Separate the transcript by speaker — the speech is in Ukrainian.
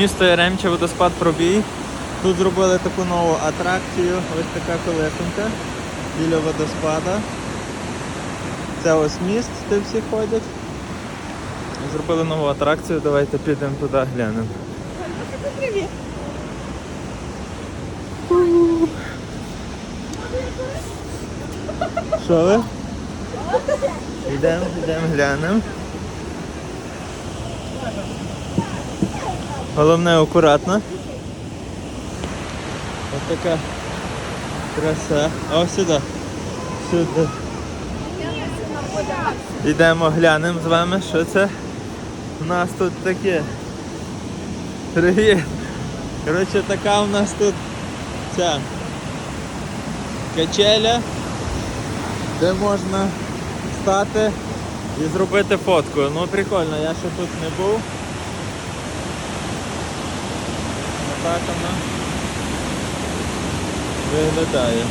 Speaker 1: Місто Яремче, водоспад Пробій. Тут зробили таку нову атракцію, ось така колесенка біля водоспада. Це ось міст, де всі ходять. Зробили нову атракцію, давайте підемо туди глянемо.
Speaker 2: Привіт.
Speaker 1: Що ви? Йдемо глянемо. Головне акуратно. Ось така краса. О, сюди. Сюди. Йдемо глянемо з вами, що це у нас тут таке. Привіт! Коротше, така у нас тут ця качеля, де можна стати і зробити фотку. Ну прикольно, я ще тут не був. Отак вона виглядає.